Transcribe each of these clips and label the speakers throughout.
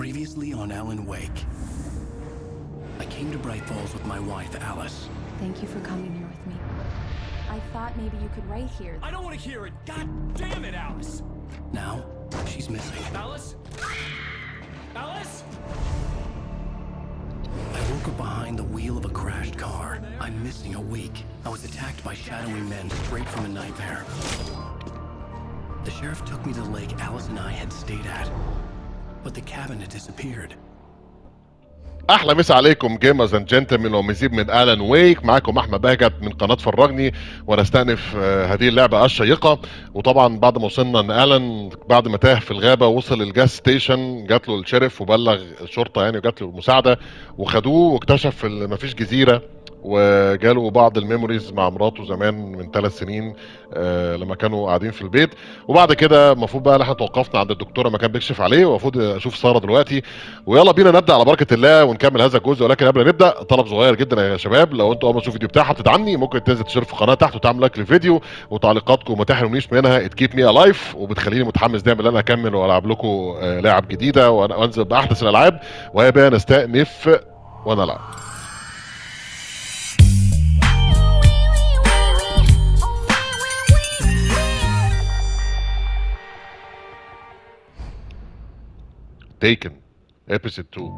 Speaker 1: Previously on Alan Wake. I came to Bright Falls with my wife, Alice.
Speaker 2: Thank you for coming here with me. I thought maybe you could write here.
Speaker 3: I don't want to hear it! God damn it, Alice!
Speaker 1: Now, she's missing.
Speaker 3: Alice? Alice?
Speaker 1: I woke up behind the wheel of a crashed car. I'm missing a week. I was attacked by shadowy men straight from a nightmare. The sheriff took me to the lake Alice and I had stayed at. But the cabin had disappeared.
Speaker 4: احلى مسا عليكم جيمرز اند جنتلمان ومزيد من آلان ويك. معاكم احمد بهجت من قناه فرجني ونستأنف هذه اللعبه الشيقه. وطبعا بعد ما وصلنا ان آلان بعد ما تاه في الغابه وصل للجاس ستيشن، جات له الشرف وبلغ الشرطه يعني وجات له المساعده وخدوه واكتشف ان مفيش جزيره، وجاله بعض الميموريز مع مراته زمان من 3 سنين لما كانوا قاعدين في البيت. وبعد كده المفروض بقى احنا توقفنا عند الدكتوره ما كان بيكشف عليه، ومفروض اشوف ساره دلوقتي. ويلا بينا نبدا على بركه الله ونكمل هذا الجزء. ولكن قبل ما نبدا طلب صغير جدا يا شباب، لو انتوا اول ما تشوفوا الفيديو بتاعها بتدعمني ممكن تنزل تشترك في القناه تحت وتعمل لايك للفيديو، وتعليقاتكم ما تحرمنيش منها تكيب مي الايف وبتخليني متحمس دايما ان انا اكمل والعب لكم لعب جديده وانزل باحدث الالعاب. وهي بقى نستأنف ونلعب. Taken episode 2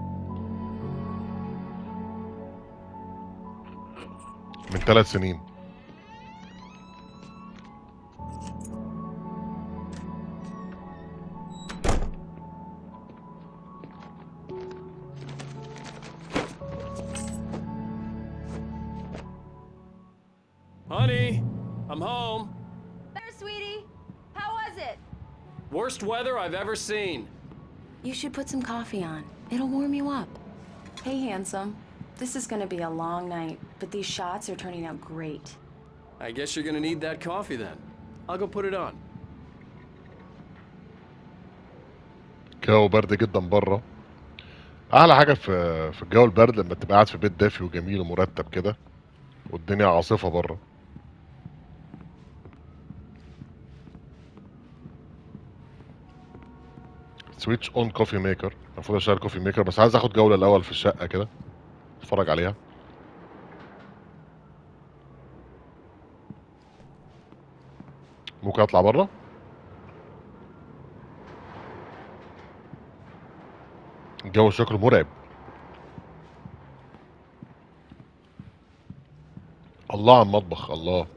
Speaker 4: من 3 سنين.
Speaker 3: Honey, I'm home.
Speaker 2: There, sweetie. How was it?
Speaker 3: Worst weather I've ever seen.
Speaker 2: You should put some coffee on. It'll warm you up. Hey, handsome. This is gonna be a long night, but these shots are turning out great.
Speaker 3: I guess you're gonna need that coffee then. I'll go put it on.
Speaker 4: الجو برد جدا بره. اعلى حاجه في الجو البرد لما تبقى قاعد في بيت دافي وجميل ومرتب كده والدنيا عاصفه بره. سويتش اون كوفي ميكر. المفروض اشتغل كوفي ميكر، بس عايز اخد جوله الاول في الشقه كده اتفرج عليها. ممكن اطلع بره. الجو شكله مرعب. الله على المطبخ، الله.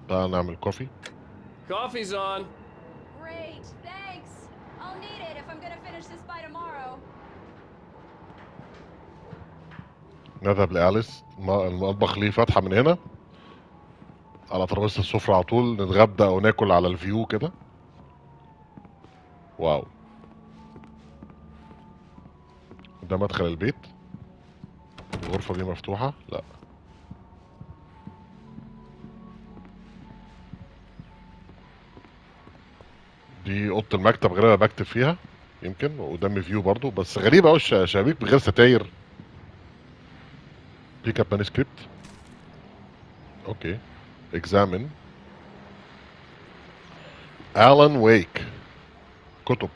Speaker 4: تعال نعمل كوفي.
Speaker 3: Coffee's on.
Speaker 2: Great, thanks. I'll need it if I'm gonna finish this by tomorrow.
Speaker 4: نذهب لأليس. المطبخ ليه فتحة من هنا على ترابيزة السفرة على طول، نتغدى أو ناكل على الفيو كده. واو. ده مدخل البيت. الغرفة دي مفتوحة؟ لا. دي أوضة المكتب غالبا بكتب فيها يمكن، وقدامي فيو برضو، بس غريبة أوي الشبابيك بغير ستاير. بيك اب مانuscript. اوكي. examine. آلان ويك. كتب.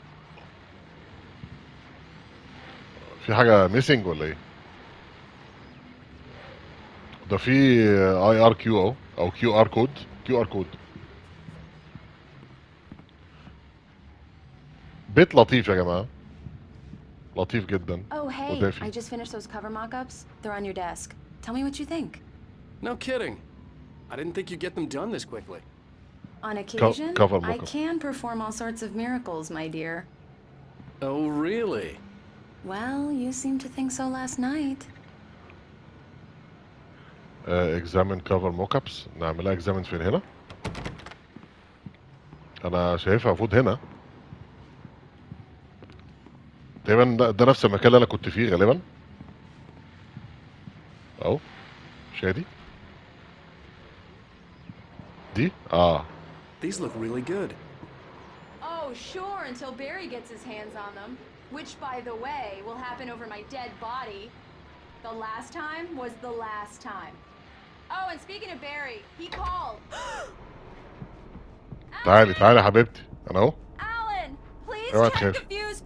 Speaker 4: في حاجة ميسنج ولا ايه؟ ده في اي ار كيو او كيو ار كود. كيو ار كود. بيت لطيف يا جماعة، لطيف جدا.
Speaker 2: Oh, hey,
Speaker 4: ودافي.
Speaker 2: I just finished those cover mock-ups. They're on your desk. Tell me what you think.
Speaker 3: No kidding. I didn't think you'd get them done this quickly.
Speaker 2: On occasion,
Speaker 4: cover
Speaker 2: I
Speaker 4: mock-up.
Speaker 2: can perform all sorts of miracles, my dear.
Speaker 3: Oh, really?
Speaker 2: Well, you seemed to think so last night.
Speaker 4: examine cover mockups. نعملها examine فين هنا؟ انا شايفها المفروض هنا تقريبا. ده نفس المكان اللي انا كنت فيه غالبا. اهو. مش هي دي؟
Speaker 3: These look really good.
Speaker 2: Oh, sure, until Barry gets his hands on them. Which, by the way, will happen over my dead body. The last time was the last time. Oh, and speaking of Barry, he called.
Speaker 4: تعالي تعالي يا حبيبتي، انا اهو.
Speaker 2: Alan, please
Speaker 4: اوعى
Speaker 2: check
Speaker 4: تخافي.
Speaker 2: the fuse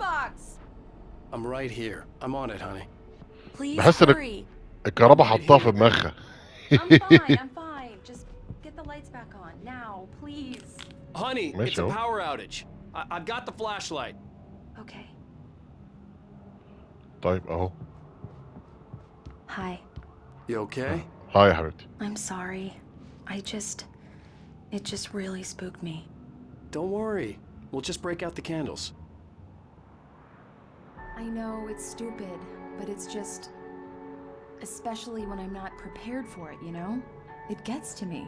Speaker 3: I'm right here. I'm on it, honey.
Speaker 2: Please
Speaker 4: بحس ان
Speaker 2: hurry.
Speaker 4: الكهرباء حطها في دماغها.
Speaker 2: I'm fine, I'm fine. Just get the lights back on. Now, please.
Speaker 3: Honey, it's a
Speaker 4: ماشي اهو.
Speaker 3: power outage. I've got the flashlight.
Speaker 2: Okay.
Speaker 4: طيب اهو.
Speaker 2: Hi.
Speaker 3: You okay?
Speaker 4: هاي يا حبيبتي.
Speaker 2: I'm sorry. It just really spooked me.
Speaker 3: Don't worry. We'll just break out the candles.
Speaker 2: I know it's stupid, but it's just... especially when I'm not prepared for it, you know? It gets to me.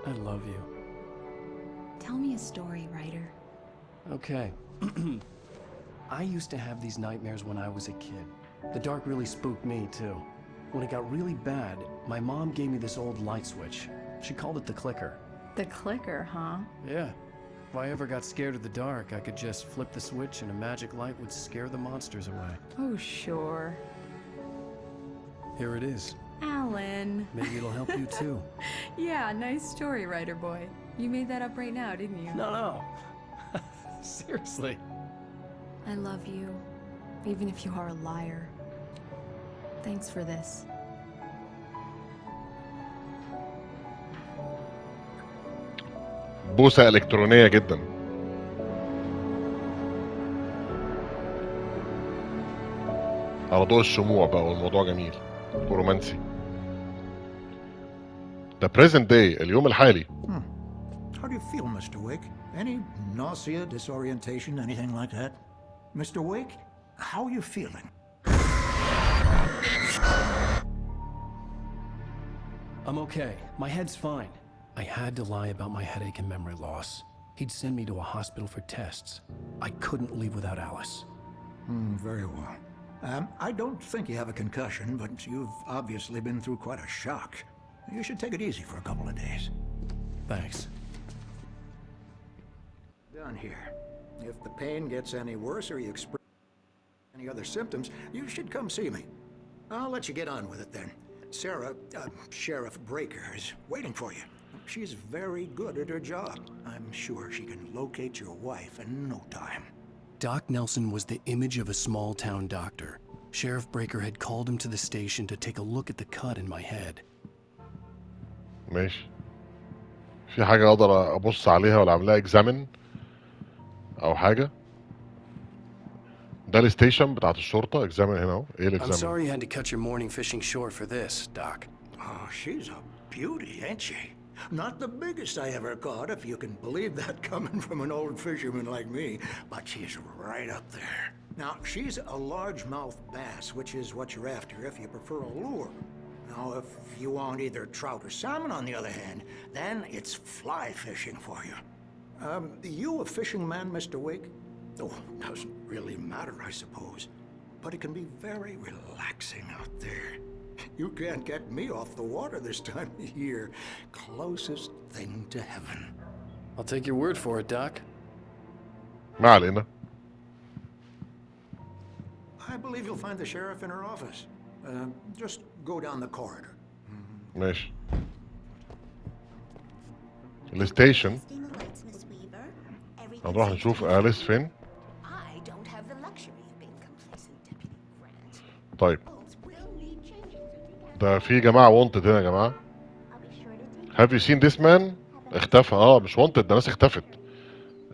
Speaker 3: I love you.
Speaker 2: Tell me a story, writer.
Speaker 3: Okay. I used to have these nightmares when I was a kid. The dark really spooked me, too. When it got really bad, my mom gave me this old light switch. She called it the clicker.
Speaker 2: The clicker, huh?
Speaker 3: Yeah. If I ever got scared of the dark, I could just flip the switch and a magic light would scare the monsters away.
Speaker 2: Oh, sure.
Speaker 3: Here it is.
Speaker 2: Alan.
Speaker 3: Maybe it'll help you, too.
Speaker 2: Yeah, nice story, writer boy. You made that up right now, didn't you?
Speaker 3: No. Seriously.
Speaker 2: I love you, even if you are a liar. Thanks for this.
Speaker 4: بوسة إلكترونية جدا. على ضوء الشموع بقى والموضوع جميل ورومانسي. The present day اليوم الحالي.
Speaker 5: How do you feel, Mr. Wake? Any nausea, disorientation, anything like that? Mr. Wake, how are you feeling?
Speaker 3: I'm okay. My head's fine. I had to lie about my headache and memory loss. He'd send me to a hospital for tests. I couldn't leave without Alice.
Speaker 5: Very well. I don't think you have a concussion, but you've obviously been through quite a shock. You should take it easy for a couple of days.
Speaker 3: Thanks.
Speaker 5: Down here. If the pain gets any worse or you experience any other symptoms, you should come see me. I'll let you get on with it then. Sarah, Sheriff Breaker, is waiting for you. She's very good at her job. I'm sure she can locate your wife in no time.
Speaker 1: Doc Nelson was the image of a small-town doctor. Sheriff Breaker had called him to the station to take a look at the cut in my head.
Speaker 4: ماشي. في حاجة أقدر أبص عليها ولا أعملها إكزامن أو حاجة؟ ده الستيشن بتاعت الشرطة. إكزامن هنا أهو. إيه
Speaker 1: I'm
Speaker 4: الإكزامن؟
Speaker 1: sorry you had to cut your morning fishing short for this, Doc.
Speaker 5: Oh, she's a beauty, ain't she? Not the biggest I ever caught, if you can believe that coming from an old fisherman like me, but she's right up there. Now, she's a largemouth bass, which is what you're after if you prefer a lure. Now, if you want either trout or salmon, on the other hand, then it's fly fishing for you. You a fishing man, Mr. Wake? Oh, doesn't really matter, I suppose. But it can be very relaxing out there. You can't get me off the water this time of year. Closest thing to heaven.
Speaker 3: I'll take your word for it, Doc.
Speaker 4: ما علينا.
Speaker 5: I believe you'll find the sheriff in her office. Just go down the corridor.
Speaker 4: ماشي. الستيشن. هنروح نشوف أليس فين. طيب. ده في جماعة وونتد هنا يا جماعة. Have you seen this man؟ اختفى. مش وونتد، ده ناس اختفت.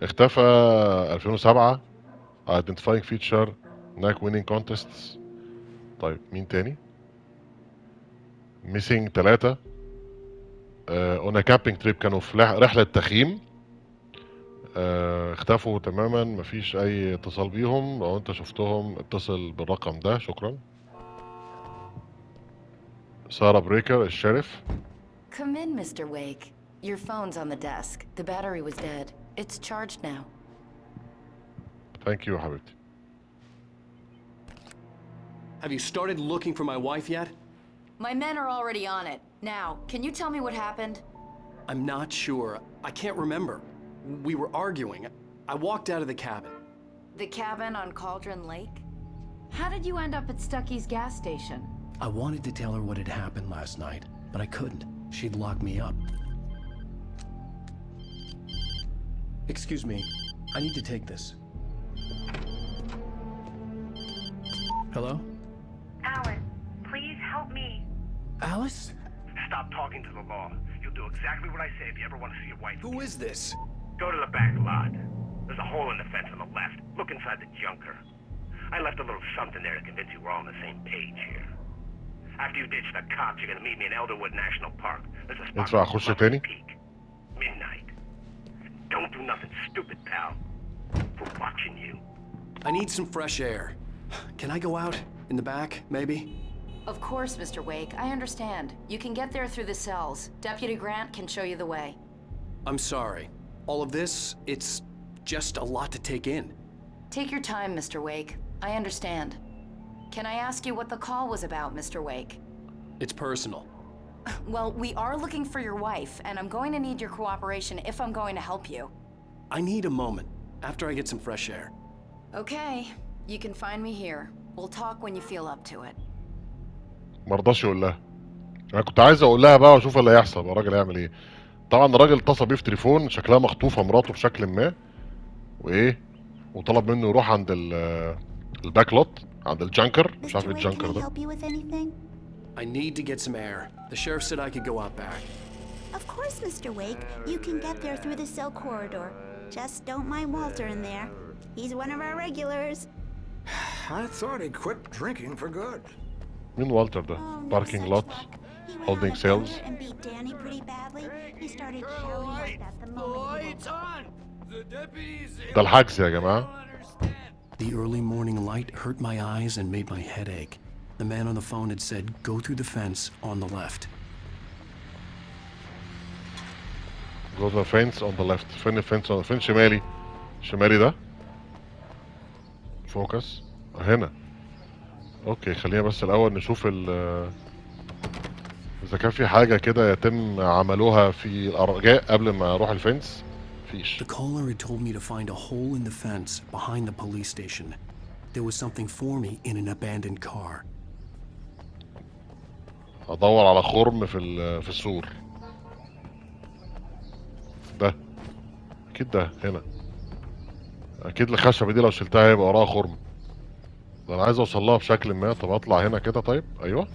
Speaker 4: اختفى 2007. Identifying feature. Knack winning contests. طيب مين تاني؟ Missing 3. On a camping trip كانوا في رحلة تخييم. اختفوا تماما، مفيش أي اتصال بيهم. لو أنت شفتهم اتصل بالرقم ده. شكرا. سارة بريكر الشريف.
Speaker 6: Come in, Mr. Wake. Your phone's on the desk. The battery was dead. It's charged now.
Speaker 4: Thank you حبيبتي.
Speaker 3: Have you started looking for my wife yet?
Speaker 6: My men are already on it. Now, can you tell me what happened?
Speaker 3: I'm not sure. I can't remember. We were arguing. I walked out of the cabin.
Speaker 6: The cabin on Cauldron Lake?
Speaker 2: How did you end up at Stucky's gas station?
Speaker 1: I wanted to tell her what had happened last night, but I couldn't. She'd lock me up.
Speaker 3: Excuse me. I need to take this. Hello?
Speaker 7: Alan, please help me.
Speaker 3: Alice?
Speaker 8: Stop talking to the law. You'll do exactly what I say if you ever want to see your wife.
Speaker 3: Who is this?
Speaker 8: Go to the back lot. There's a hole in the fence on the left. Look inside the junker. I left a little something there to convince you we're all on the same page here. After you ditch the cops, you're gonna meet me in Elderwood National Park. There's a spot called Peak. Midnight. Don't do nothing stupid, pal. We're watching you.
Speaker 3: I need some fresh air. Can I go out? In the back, maybe?
Speaker 6: Of course, Mr. Wake. I understand. You can get there through the cells. Deputy Grant can show you the way.
Speaker 3: I'm sorry. All of this, it's just a lot to take in.
Speaker 6: Take your time, Mr. Wake. I understand. Can I ask you what the call was about, Mr. Wake?
Speaker 3: It's personal.
Speaker 6: Well, we are looking for your wife, and I'm going to need your cooperation if I'm going to help you.
Speaker 3: I need a moment, after I get some fresh air.
Speaker 6: Okay. You can find me here. We'll talk when you feel up to it.
Speaker 4: مرضاش يقول لها. انا كنت عايز اقول لها بقى واشوف اللي هيحصل الراجل هيعمل ايه. طبعا الراجل اتصل بيه في تليفون، شكلها مخطوفه مراته بشكل ما، وايه، وطلب منه يروح عند الباك لوت، عند الجانكر. مش عارف ايه الجانكر ده.
Speaker 3: I need to get some air. The sheriff said I could go out back.
Speaker 9: Of course, Mr. Wake. You can get there through the cell corridor. Just don't mind Walter in there. He's one of our regulars.
Speaker 5: I thought he quit drinking for good.
Speaker 4: مين والتر ده؟ باركينج لوت holding sales.
Speaker 9: And beat Danny pretty badly. He started shouting at the moment.
Speaker 4: ده الحجز يا جماعة.
Speaker 3: The early morning light hurt my eyes and made my head ache. The man on the phone had said, go through the fence on the left.
Speaker 4: Go to the fence on the left. فين الفنس؟ فين شمالي؟ شمالي ده؟ فوكس. هنا. اوكي خلينا بس الاول نشوف اذا كان في حاجة كده يتم عملوها في الارجاء قبل ما اروح الفنس. فيش.
Speaker 3: The caller had told me to find a hole in the fence behind the police station. There was something for me in an abandoned car.
Speaker 4: ادور على خرم في السور. ده اكيد ده هنا. اكيد الخشبة دي لو شلتها هيبقى وراها خرم. ده انا عايز اوصل لها بشكل ما. طب اطلع هنا كده. طيب ايوه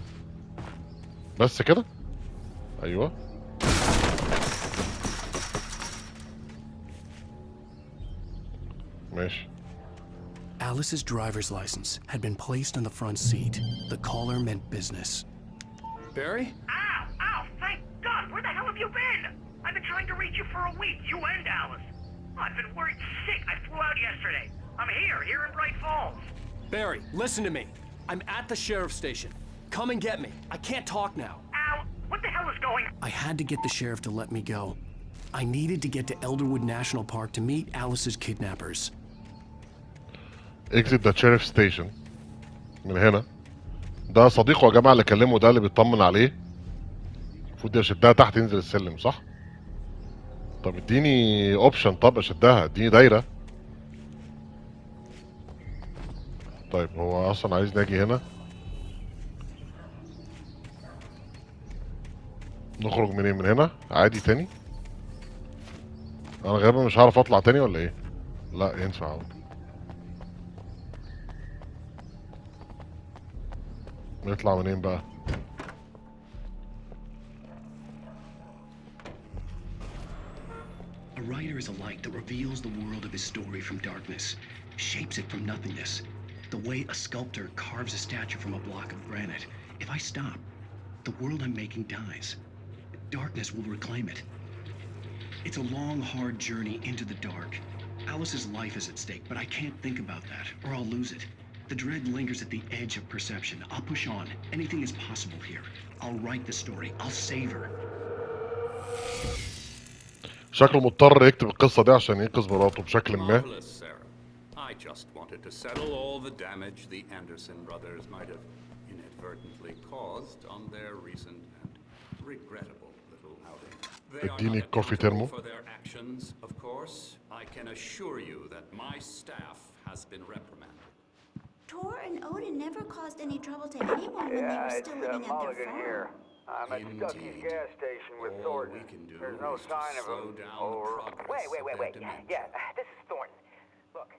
Speaker 4: بس كده. ايوه ماشي.
Speaker 3: Alice's driver's license had been placed on the front seat. The caller meant business. Barry?
Speaker 8: Ow! Ow! Thank God! Where the hell have you been? I've been trying to reach you for a week. You and Alice. I've been worried sick. I flew out yesterday. I'm here in Bright Falls.
Speaker 3: Barry, listen to me. I'm at the sheriff's station. Come and get me. I can't talk now.
Speaker 8: Ow! What the hell is going on?
Speaker 3: I had to get the sheriff to let me go. I needed to get to Elderwood National Park to meet Alice's kidnappers.
Speaker 4: Exit the sheriff's station. من هنا. ده صديقه يا جماعة اللي كلمه، ده اللي بيطمن عليه. المفروض اشدها تحت ينزل السلم صح؟ طب اديني اوبشن. طب اشدها اديني دايرة. طيب هو اصلا عايز ناجي هنا. نخرج منين؟ من هنا عادي تاني. انا غالبا مش هعرف اطلع تاني ولا ايه؟ لا ينفع اهو. نطلع منين بقى؟
Speaker 1: A writer is a light that reveals the world of his story from darkness, shapes it from nothingness. The way a sculptor carves a statue from a block of granite. If I stop, the world I'm making dies. Darkness will reclaim it. It's a long, hard journey into the dark. Alice's life is at stake, but I can't think about that, or I'll lose it. The dread lingers at the edge of perception. I'll push on. Anything is possible here. I'll write the story. I'll save her.
Speaker 4: شكله مضطر يكتب القصة دي عشان ينقذ مراته بشكل ما.
Speaker 10: I just wanted to settle all the damage the Anderson brothers might have inadvertently caused on their recent and regrettable little outing. They are not accountable for their actions, of course. I can assure you that my staff has been reprimanded.
Speaker 9: Tor and Odin never caused any trouble to anyone when they were still living at their farm.
Speaker 11: Here. I'm at Stucky's gas station with Thornton. There's no sign of him.
Speaker 7: Wait. Yeah, this is Thornton. Look.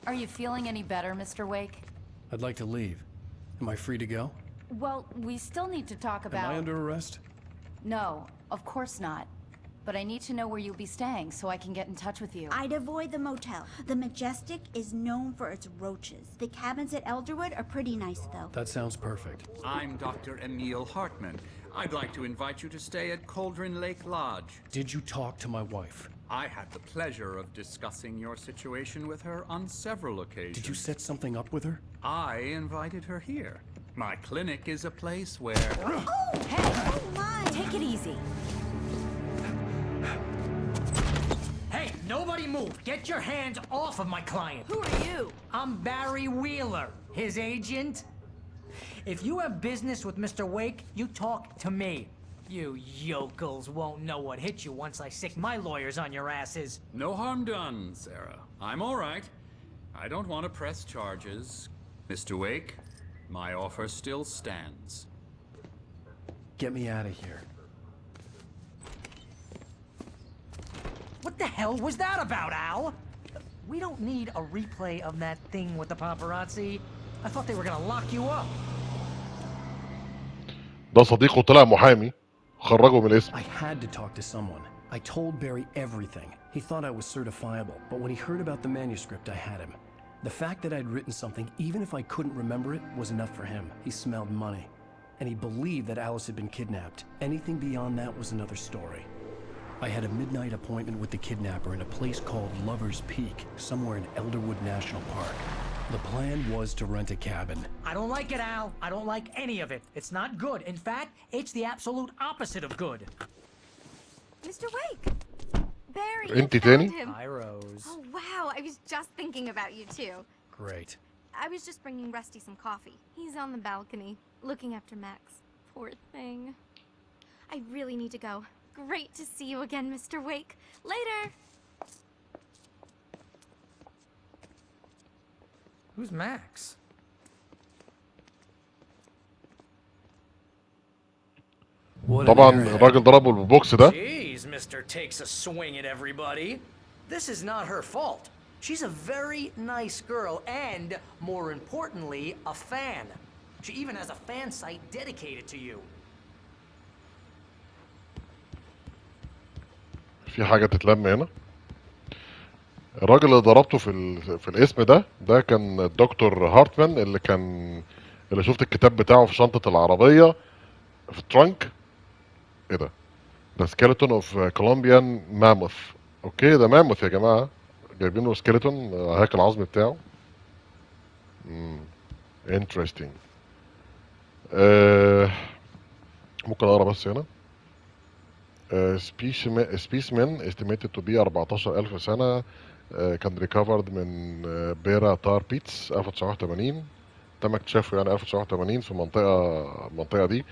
Speaker 6: Are you feeling any better, Mr. Wake?
Speaker 3: I'd like to leave. Am I free to go?
Speaker 6: Well, we still need to talk about...
Speaker 3: Am I under arrest?
Speaker 6: No, of course not. But I need to know where you'll be staying so I can get in touch with you.
Speaker 9: I'd avoid the motel. The Majestic is known for its roaches. The cabins at Elderwood are pretty nice, though.
Speaker 3: That sounds perfect.
Speaker 10: I'm Dr. Emil Hartman. I'd like to invite you to stay at Cauldron Lake Lodge.
Speaker 3: Did you talk to my wife?
Speaker 10: I had the pleasure of discussing your situation with her on several occasions.
Speaker 3: Did you set something up with her?
Speaker 10: I invited her here. My clinic is a place where...
Speaker 9: Oh, hey! Oh, my!
Speaker 6: Take it easy.
Speaker 12: Hey, nobody move! Get your hands off of my client!
Speaker 6: Who are you?
Speaker 12: I'm Barry Wheeler, his agent. If you have business with Mr. Wake, you talk to me. You yokels won't know what hit you once I sick my lawyers on your asses.
Speaker 10: No harm done, Sarah. I'm all right. I don't want to press charges. Mr. Wake, my offer still stands.
Speaker 3: Get me out of here.
Speaker 12: What the hell was that about, Al? We don't need a replay of that thing with the paparazzi. I thought they were gonna lock you up.
Speaker 4: ده صديقه طلع محامي خرجه من الاسم.
Speaker 3: I had to talk to someone. I told Barry everything. He thought I was certifiable, but when he heard about the manuscript, I had him. The fact that I'd written something, even if I couldn't remember it, was enough for him. He smelled money. And he believed that Alice had been kidnapped. Anything beyond that was another story. I had a midnight appointment with the kidnapper in a place called Lover's Peak, somewhere in Elderwood National Park. The plan was to rent a cabin.
Speaker 12: I don't like it, Al. I don't like any of it. It's not good. In fact, it's the absolute opposite of good.
Speaker 13: Mr. Wake! Barry,
Speaker 4: انت
Speaker 13: you
Speaker 4: تاني؟
Speaker 13: found him.
Speaker 12: Hi, Rose.
Speaker 13: Oh, wow. I was just thinking about you, too.
Speaker 3: Great.
Speaker 13: I was just bringing Rusty some coffee. He's on the balcony, looking after Max. Poor thing. I really need to go. Great to see you again, Mr. Wake. Later!
Speaker 12: Who's Max?
Speaker 4: طبعا الراجل ضربه بالبوكس ده.
Speaker 12: Jeez, Mr. Takes a swing at everybody. This is not her fault. She's a very nice girl and, more importantly, a fan. She even has a fan site dedicated to you.
Speaker 4: في حاجة تتلم هنا. الراجل اللي ضربته في الاسم ده كان الدكتور هارتمان اللي شفت الكتاب بتاعه في شنطة العربية في الترانك. ايه ده؟ ده سكيلتون اوف كولومبيان ماموث. اوكي ده ماموث يا جماعة. جايبين له سكيلتون هيكل العظمي بتاعه. انترستنج. ممكن اقرا بس هنا. سبيسمن estimated to be 14,000 سنة. كان ريكفرد من بيرا تار بيتس 1980. تم اكتشافه يعني 1980 في المنطقة دي.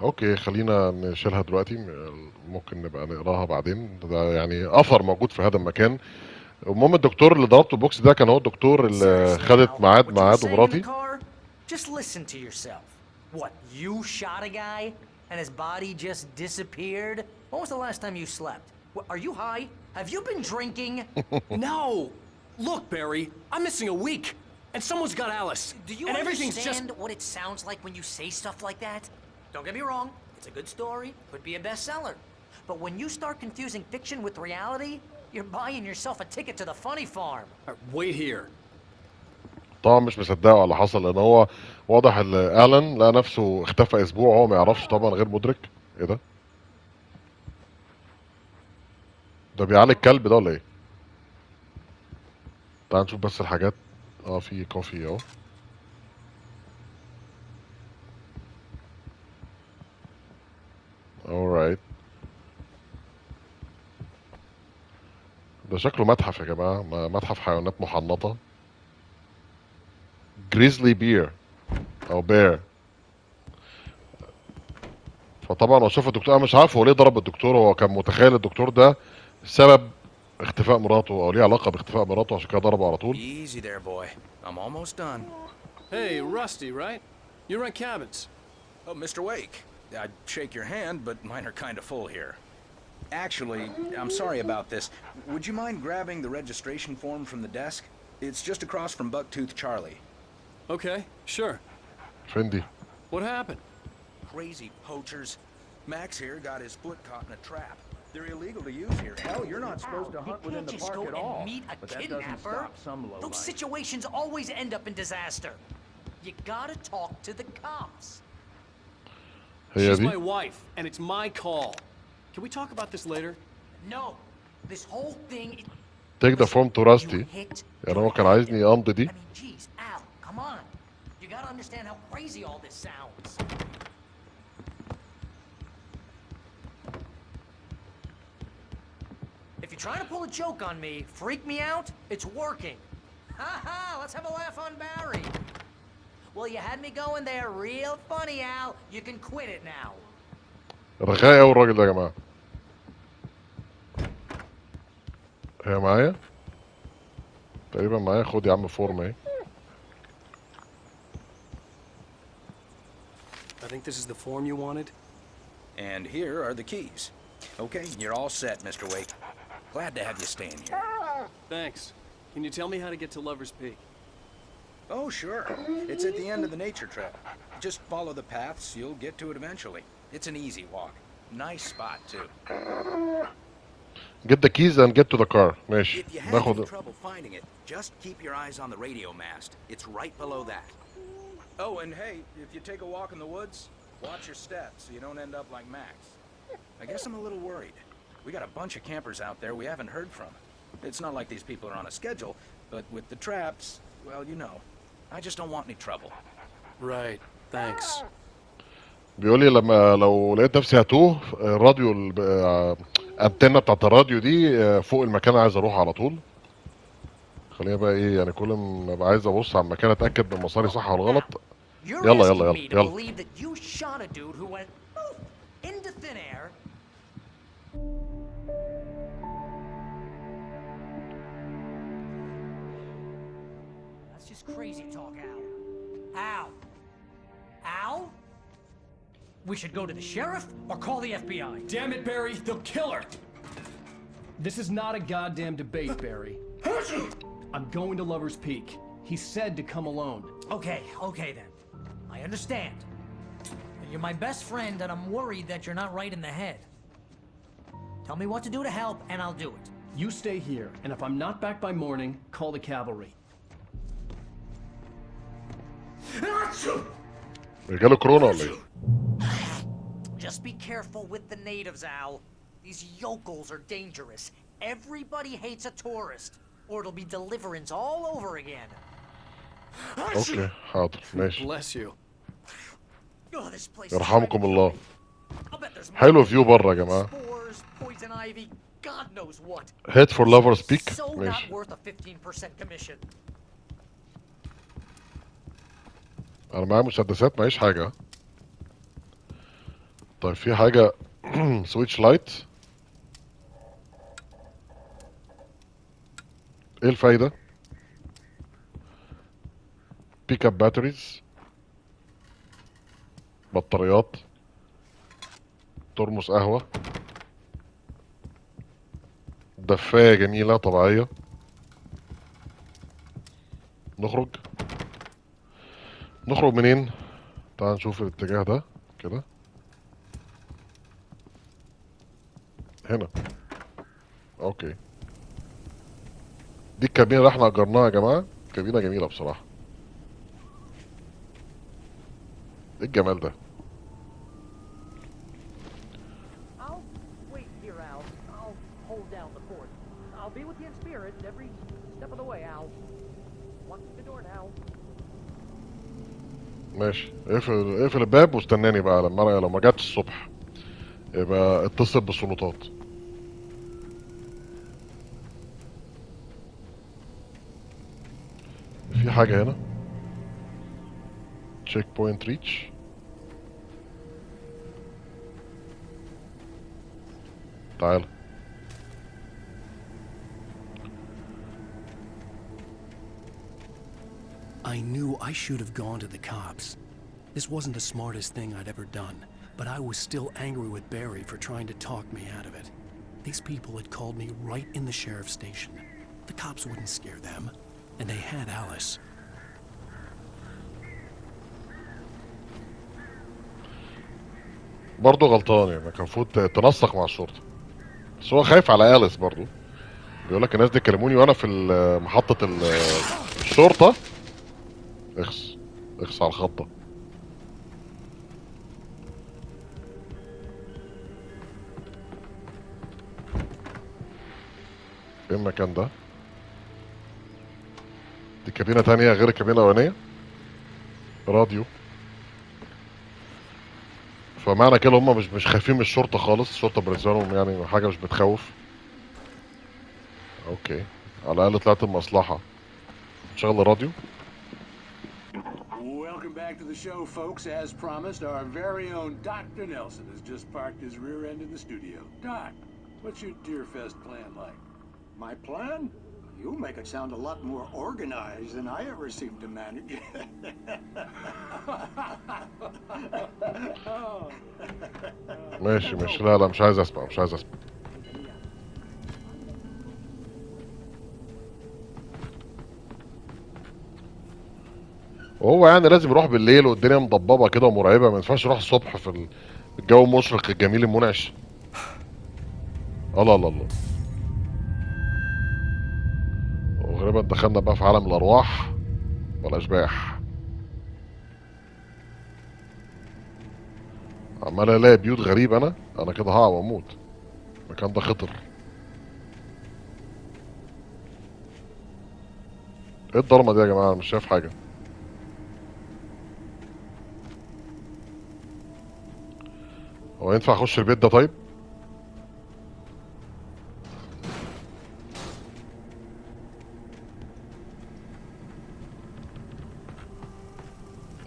Speaker 4: اوكي خلينا نشيلها دلوقتي. ممكن نبقى نقراها بعدين. ده يعني اثر موجود في هذا المكان. المهم الدكتور اللي ضربته البوكس ده كان هو الدكتور اللي خدت ميعاد ومراتي.
Speaker 12: Just listen to yourself. What, you shot a guy and his body just disappeared? When was the last time you slept? Are you high? Have you been drinking?
Speaker 1: No! Look, Barry, I'm missing a week, and someone's got Alice.
Speaker 12: Do you understand what it sounds like when you say stuff like that? Don't get me wrong, it's a good story, could be a bestseller. But when you start confusing fiction with reality, you're buying yourself a ticket to the funny farm.
Speaker 1: Wait here.
Speaker 4: طبعا مش مصدقه على اللي حصل لان هو واضح ان آلان لقى نفسه اختفى اسبوع وهو ما يعرفش طبعا غير مدرك. ايه ده؟ ده بيعالج الكلب ده ولا ايه؟ تعال نشوف بس الحاجات. في كوفي اهو. alright. ده شكله متحف يا جماعة. متحف حيوانات محنطة. جريزلي بير او بير. فطبعا هو شاف الدكتور. انا مش عارف هو ليه ضرب الدكتور. هو كان متخيل الدكتور ده سبب اختفاء مراته او ليه علاقة باختفاء مراته عشان كده ضربه على طول.
Speaker 1: Easy there, boy. I'm almost done. Hey, Rusty, right? You rent cabins. Oh, Mr. Wake. I'd shake your hand, but mine are kind of full here.
Speaker 14: Actually, I'm sorry about this. Would you mind grabbing the registration form from the desk? It's just across from Bucktooth Charlie.
Speaker 3: Okay, sure.
Speaker 4: Fendi.
Speaker 3: What happened?
Speaker 14: Crazy poachers. Max here got his foot caught in a trap. They're illegal to use here. Hell, you're not supposed to hunt within the park at all.
Speaker 12: Meet a
Speaker 14: But that doesn't
Speaker 12: kidnapper.
Speaker 14: stop some lowlife.
Speaker 12: Those situations always end up in disaster. You gotta talk to the cops.
Speaker 3: She's my wife, and it's my call. Can we talk about this later?
Speaker 12: No. This whole thing...
Speaker 4: Take the phone to Rusty. يعني هو كان عايزني امضي دي.
Speaker 12: I mean, geez, Al, come on. You gotta understand how crazy all this sounds. If you're trying to pull a joke on me, freak me out, it's working. Ha ha, let's have a laugh on Barry. Well, you had me going there real funny, Al. You can quit it now.
Speaker 4: رغاي قوي الراجل ده يا جماعه. هي معايا؟ تقريبا معايا. خد يا عم فورمه اهي.
Speaker 3: I think this is the form you wanted.
Speaker 14: And here are the keys. Okay, you're all set, Mr. Wake. Glad to have you staying here.
Speaker 3: Thanks. Can you tell me how to get to Lover's Peak?
Speaker 14: Oh, sure. It's at the end of the nature trail. Just follow the paths, you'll get to it eventually. It's an easy walk. Nice spot, too.
Speaker 4: Get the keys and get to the car. ماشي.
Speaker 14: If you have any trouble finding it, just keep your eyes on the radio mast. It's right below that. Oh, and hey, if you take a walk in the woods, watch your steps so you don't end up like Max. I guess I'm a little worried. We got a bunch of campers out there we haven't heard from. It's not like these people are on a schedule, but with the traps, well, you know. I just don't want any trouble.
Speaker 3: Right. Thanks.
Speaker 4: بيقول لي لو لقيت نفسي هتوه الراديو الانتنه بتاعت الراديو دي فوق المكان عايز اروح على طول. خلينا بقى ايه يعني كل ما ابقى عايز ابص على المكان اتاكد من مساري صح ولا غلط. يلا يلا يلا يلا.
Speaker 12: That's just crazy talk, Al. Al? Al? We should go to the sheriff or call the FBI.
Speaker 3: Damn it, Barry! They'll kill her! This is not a goddamn debate, Barry. I'm going to Lover's Peak. He said to come alone.
Speaker 12: Okay then. I understand. But you're my best friend and I'm worried that you're not right in the head. Tell me what to do to help and I'll do it.
Speaker 3: You stay here, and if I'm not back by morning, call the cavalry.
Speaker 4: جاله كورونا ولا ايه؟
Speaker 12: Just be careful with the natives, Al. These yokels are dangerous. Everybody hates a tourist, or it'll be deliverance all over again.
Speaker 4: اوكي حاضر ماشي.
Speaker 3: Bless you.
Speaker 12: Oh, this place is
Speaker 4: يرحمكم الله. حلو فيو بره يا جماعه.
Speaker 12: spores, poison ivy, God knows what.
Speaker 4: Head for Lover's Peak.
Speaker 12: So not
Speaker 4: ماشي.
Speaker 12: worth a 15% commission.
Speaker 4: انا معايا مسدسات معيش حاجه. طيب في حاجه سويتش لايت. ايه الفايده؟ بيك اب باتريز، بطاريات، ترمس قهوه، دفايه جميله طبيعيه. نخرج منين؟ تعال نشوف الاتجاه ده كده. هنا. اوكي. دي الكابينة اللي احنا اجرناها يا جماعة. كابينة جميلة بصراحة. ايه الجمال ده؟
Speaker 12: I'll wait here, Al. I'll hold down the fort. I'll be with you in spirit every step of the way, Al. Watch the door now.
Speaker 4: ماشي. اقفل الباب واستناني بقى لو ما جاتش الصبح يبقى اتصل بالسلطات. في حاجة هنا. تشيك بوينت ريتش. تعال.
Speaker 1: I knew I should have gone to the cops. This wasn't the smartest thing I'd ever done, but I was still angry with Barry for trying to talk me out of it. These people had called me right in the sheriff's station. The cops wouldn't scare them. and they had Alice.
Speaker 4: برضه غلطان يعني، كان المفروض تنسق مع الشرطة، بس هو خايف على آليس برضه. بيقول لك الناس دي كلموني وانا في محطة الشرطة. اخس على الخطة. ايه المكان ده؟ دي كابينة تانية غير الكابينة الأولانية. راديو. فمعنى كده هم مش خايفين من الشرطة خالص، الشرطة بالنسبة لهم يعني حاجة مش بتخوف. اوكي، على الأقل طلعت المصلحة. نشغل الراديو.
Speaker 15: Welcome back to the show, folks. As promised, our very own Dr. Nelson has just parked his rear end in the studio. Doc, what's your Deerfest plan like?
Speaker 5: My plan? You make it sound a lot more organized than I ever seem to manage.
Speaker 4: ماشي لا مش عايز اسمع. وهو يعني لازم يروح بالليل والدنيا مضببه كده ومرعبه، ما ينفعش يروح الصبح في الجو المشرق الجميل المنعش. الله وغالبا دخلنا بقى في عالم الارواح والاشباح. عمال الاقي بيوت غريب. انا كده هقع واموت. المكان ده خطر. ايه الضلمه دي يا جماعه؟ انا مش شايف حاجه. هو ينفع اخش البيت ده طيب؟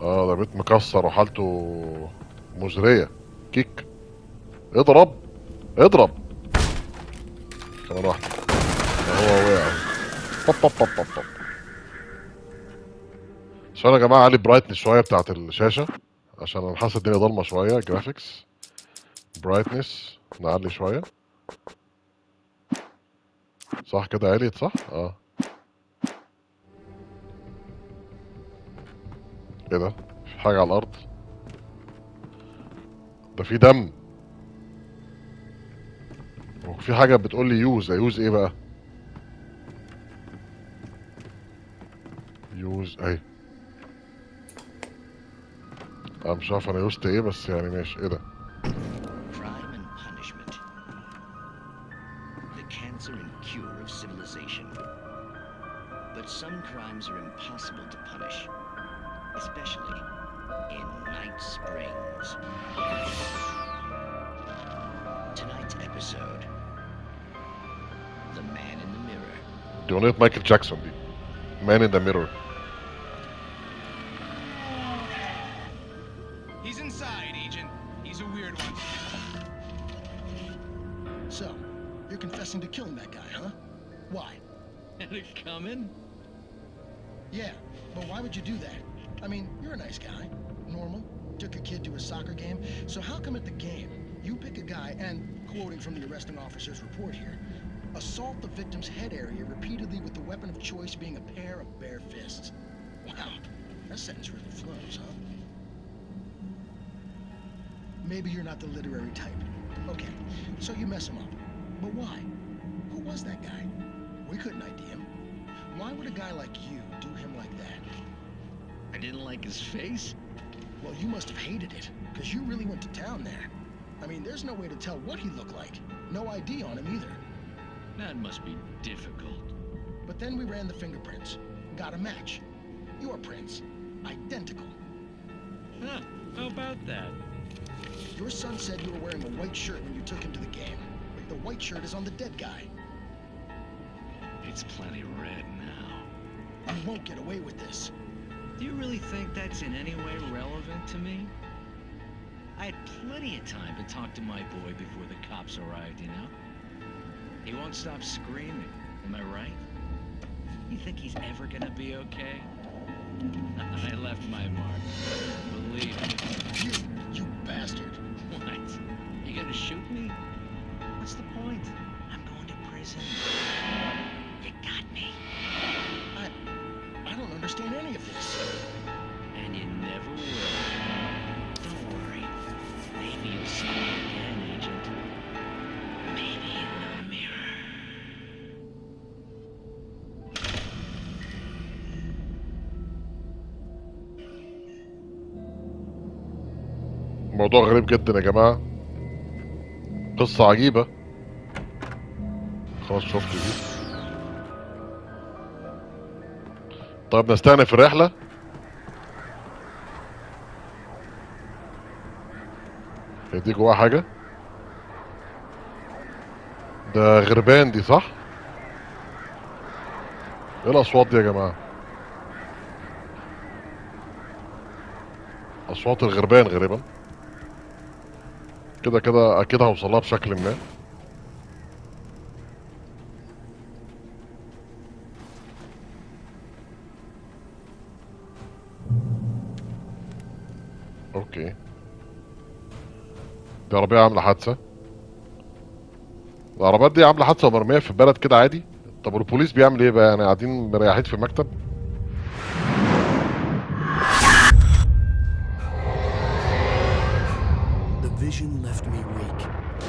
Speaker 4: ده بيت مكسر وحالته مزرية. كيك. اضرب كمان واحدة. هو وقع. بب. عشان يا جماعة علي برايتنس شوية بتاعت الشاشة، عشان انا حاسس الدنيا ضلمة شوية. جرافيكس برايتنس نعلي شوية. صح كده عليت صح؟ ايه ده؟ في حاجة على الأرض. ده في دم. وفي حاجة بتقول لي يوز ايه بقى؟ يوز اهي. انا مش عارف انا يوزت ايه، بس يعني ماشي. ايه ده؟
Speaker 16: Crime and punishment. The cancer and cure of civilization. But some crimes are impossible to punish, especially in Night Springs. Tonight's episode, The Man in the Mirror.
Speaker 4: دي أغنية مايكل جاكسون دي. Man in the Mirror.
Speaker 17: He's inside, Agent. He's a weird one.
Speaker 18: So, you're confessing to killing that guy, huh? Why?
Speaker 16: Had it coming?
Speaker 18: Yeah, but why would you do that? I mean, you're a nice guy. Normal. Took a kid to a soccer game. So how come at the game, you pick a guy and, quoting from the arresting officer's report here, assault the victim's head area repeatedly with the weapon of choice being a pair of bare fists? Wow, that sentence really flows, huh? Maybe you're not the literary type. Okay, so you mess him up. But why? Who was that guy? We couldn't ID him. Why would a guy like you do him like that?
Speaker 16: I didn't like his face?
Speaker 18: Well, you must have hated it, because you really went to town there. I mean, there's no way to tell what he looked like. No ID on him either.
Speaker 16: That must be difficult.
Speaker 18: But then we ran the fingerprints. Got a match. Your prints. Identical.
Speaker 16: Huh, how about that?
Speaker 18: Your son said you were wearing a white shirt when you took him to the game. The white shirt is on the dead guy.
Speaker 16: It's plenty red now.
Speaker 18: You won't get away with this.
Speaker 16: Do you really think that's in any way relevant to me? I had plenty of time to talk to my boy before the cops arrived, you know? He won't stop screaming, am I right? You think he's ever gonna be okay? I left my mark, believe me.
Speaker 18: You bastard.
Speaker 16: What? You gonna shoot me? What's the point? I'm going to prison. You got me.
Speaker 4: موضوع غريب جدا يا جماعة، قصة عجيبة. خلاص شفت دي. طيب نستأنف الرحلة. دي جواها حاجة؟ ده غربان دي صح؟ ايه الأصوات دي يا جماعة؟ أصوات الغربان غالبا. كده كده أكيد هوصلها بشكل ما. اوكي، دي عربية عاملة حادثة. العربيات دي عاملة حادثة ومرمية في البلد كده عادي. طب والبوليس بيعمل ايه بقى؟ يعني قاعدين مريحين في المكتب؟
Speaker 1: The vision left me weak.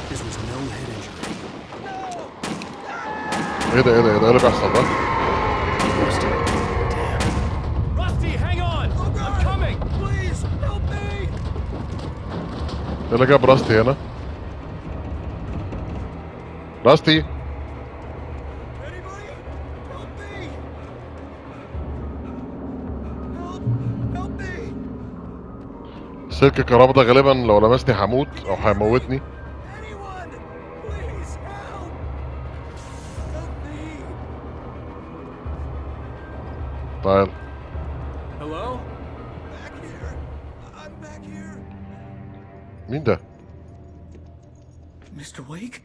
Speaker 1: This was no head injury.
Speaker 4: ايه ده ايه ده ايه ده ايه اللي بيحصل ده؟
Speaker 17: Rusty, hang on! I'm coming! Please, help me!
Speaker 4: ايه اللي جاب راستي هنا؟ راستي سلك الكهرباء ده غالبا لو لمسني هموت او هيموتني. تعال.
Speaker 17: Hello?
Speaker 4: مين ده؟
Speaker 5: Mr. Wake?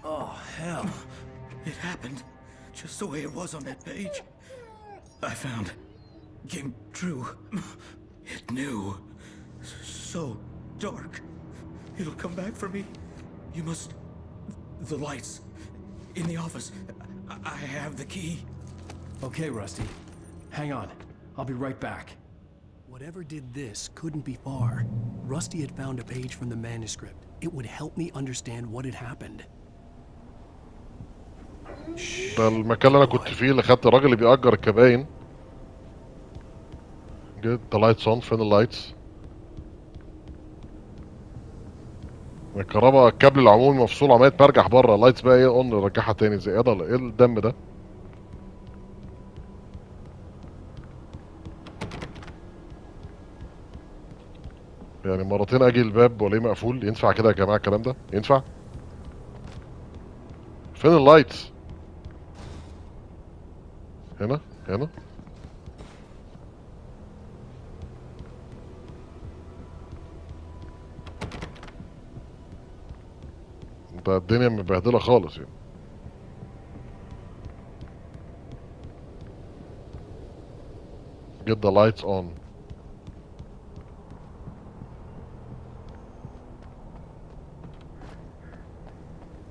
Speaker 1: Oh, hell.
Speaker 5: It happened just the way it was on that page. I found came true. It knew. So dark. It'll come back for me. You must... The lights. In the office. I have the key.
Speaker 3: Okay, Rusty. Hang on. I'll be right back.
Speaker 1: Whatever did this couldn't be far. Rusty had found a page from the manuscript. It would help me understand what had happened.
Speaker 4: ده المكان اللي انا كنت فيه، اللي خدت الراجل اللي بيأجر الكباين. Get the lights on. فين اللايتس؟ الكهرباء الكابل العمومي مفصول، عمال يتمرجح بره. اللايتس بقى ايه اون، نرجعها تاني. زي ايه ده؟ ايه الدم ده؟ يعني مرتين اجي الباب والاقيه مقفول؟ ينفع كده يا جماعه الكلام ده؟ ينفع؟ فين اللايتس؟ هنا هنا. ده الدنيا مبهدله خالص يعني. Get the lights on.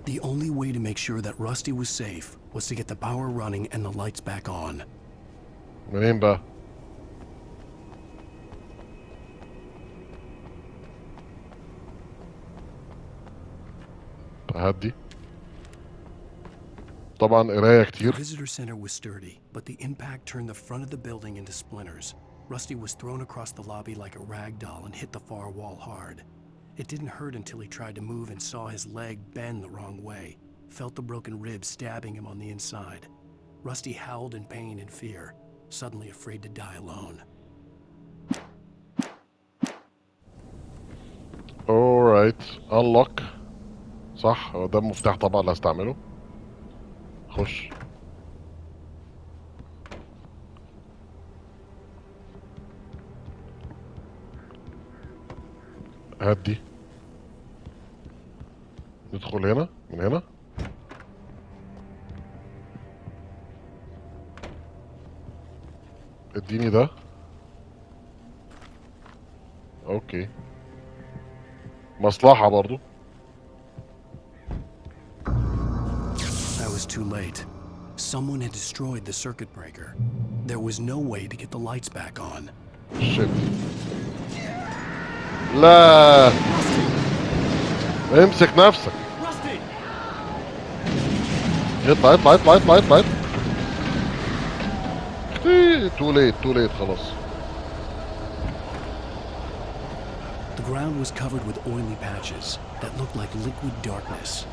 Speaker 1: The only way to make sure that Rusty was safe was to get the power running and the lights back on.
Speaker 4: منين بقى؟ هدي. طبعا قرايه كتير.
Speaker 1: The visitor center was sturdy, but the impact turned the front of the building into splinters. Rusty was thrown across the lobby like a rag doll and hit the far wall hard. It didn't hurt until he tried to move and saw his leg bend the wrong way. Felt the broken ribs stabbing him on the inside. Rusty howled in pain and fear, suddenly afraid to die alone.
Speaker 4: Alright, unlock. صح، هو ده المفتاح طبعا اللي هستعمله. خش. هدي. ندخل هنا من هنا. اديني ده. اوكي. مصلحة برضو.
Speaker 1: I was too late. Someone had destroyed the circuit breaker. There was no way to get the lights back on.
Speaker 4: Shit. لا. امسك نفسك. اطلع اطلع اطلع اطلع اطلع. تو ليت خلاص.
Speaker 3: ground was covered with oily patches that looked like liquid darkness.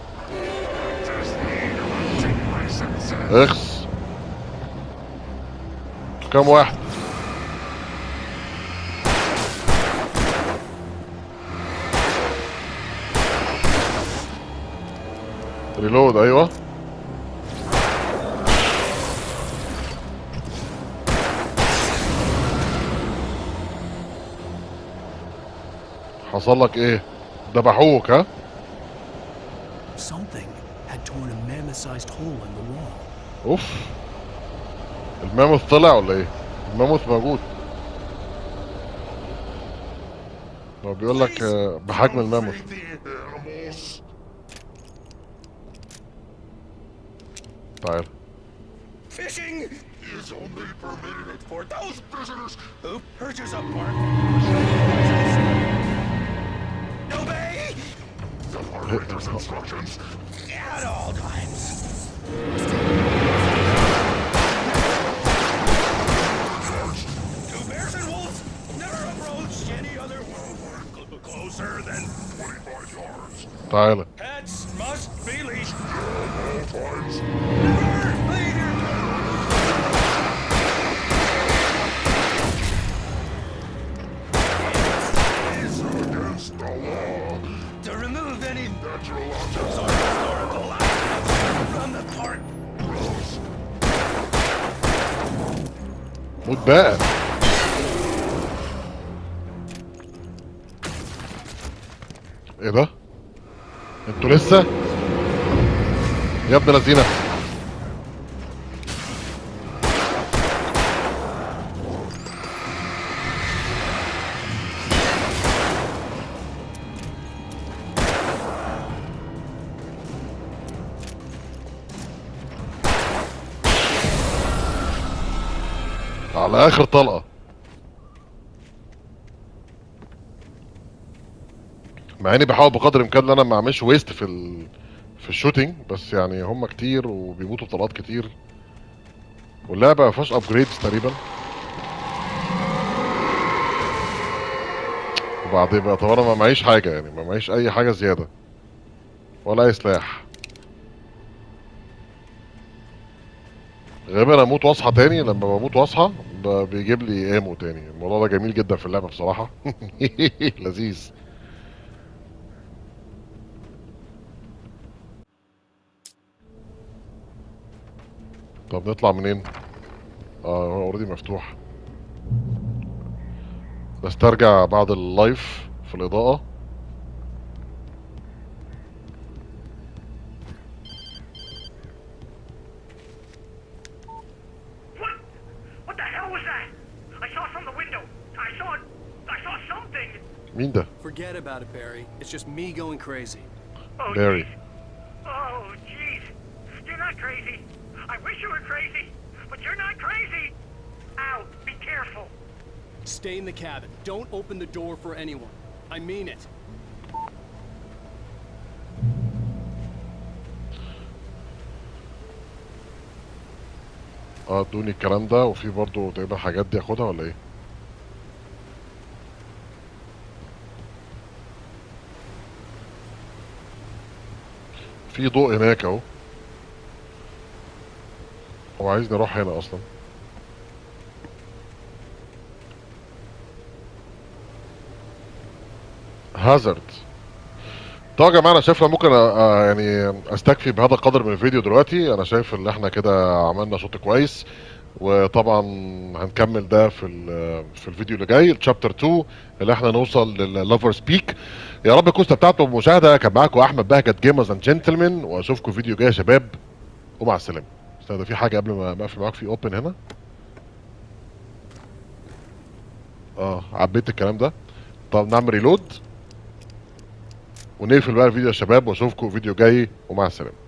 Speaker 4: اخس كم واحد؟ ريلود. ايوه حصل لك ايه؟ ذبحوك ها؟
Speaker 3: Something had torn a mammoth-sized hole in the wall.
Speaker 4: اوف الماموث طلع ولا ايه؟ الماموث موجود. هو بيقول لك بحجم الماموث. تعال.
Speaker 11: Fishing is only permitted for those prisoners who purchase a park. Obey the operator's instructions at all times. Two bears and wolves never approach any other closer than 25 yards.
Speaker 4: تعال.
Speaker 11: Pets must be leashed. To remove any natural objects or historical items from the park.
Speaker 4: موت بقى. ايه ده؟ انتوا لسه؟ يا ابن لذينه. على اخر طلقه. مع اني بحاول بقدر الامكان ان انا ما اعملش ويست في الشوتينج، بس يعني هم كتير وبيموتوا بطلقات كتير، واللعبه ما فيهاش ابجريدز تقريبا. وبعدين بقى طب انا ما معيش حاجه، يعني ما معيش اي حاجه زياده ولا اي سلاح. غالبا اموت واصحى تاني. لما بموت واصحى بيجيب لي ايمو تاني. الموضوع ده جميل جدا في اللعبه بصراحه. لذيذ. طب نطلع منين؟ هو اوريدي مفتوح. نسترجع بعد اللايف في الاضاءه. مين ده؟
Speaker 3: Forget about it, Barry. It's just me going crazy.
Speaker 4: Barry.
Speaker 8: Oh, jeez. You're not crazy. I wish you were crazy, but you're not crazy. Ow, be careful.
Speaker 3: Stay in the cabin. Don't open the door for anyone. I mean it.
Speaker 4: ادوني الكلام ده، وفي برضه تقريبا حاجات دي اخدها ولا ايه؟ في ضوء هناك اهو. هو عايزني اروح هنا اصلا. هازارد. طبعا يا جماعه انا شايف ممكن يعني استكفي بهذا القدر من الفيديو دلوقتي. انا شايف ان احنا كده عملنا شوط كويس، وطبعا هنكمل ده في الفيديو اللي جاي، الشابتر 2 اللي احنا نوصل لللافرز بيك. يا رب تكونوا استمتعتوا بالمشاهده. كان معاكم احمد بهجت جيمرز اند جنتلمان، واشوفكم فيديو جاي يا شباب، ومع السلامه. استنى، في حاجه قبل ما اقفل معاك، في اوبن هنا. عبيت الكلام ده. طب نعمل ريلود ونقفل بقى الفيديو يا شباب، واشوفكم فيديو جاي، ومع السلامه.